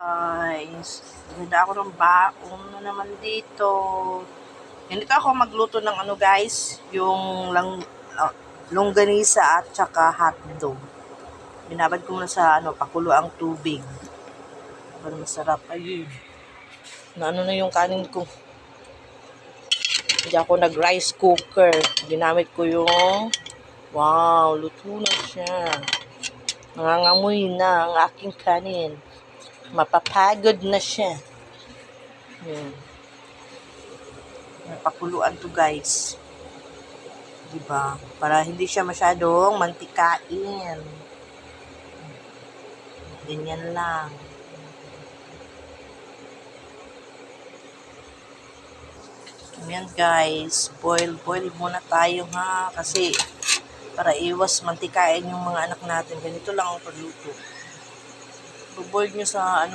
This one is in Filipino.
Guys, ganda ako ng baon na naman dito. Ganito ako magluto ng ano guys, yung longganisa at saka hotdog. Binabad ko muna sa pakulo ang tubig. Para masarap. Ayun. Na na yung kanin ko. Hindi ako nag-rice cooker. Ginamit ko yung wow, luto na siya. Nangangamoy na ang aking kanin. Mapapagod na siya. Napakuluan to guys. Diba? Para hindi siya masyadong mantikain. Ganyan lang. Ayan guys. Boil muna tayo ha. Kasi para iwas mantikain yung mga anak natin. Ganito lang ang pagluto. Boil nyo sa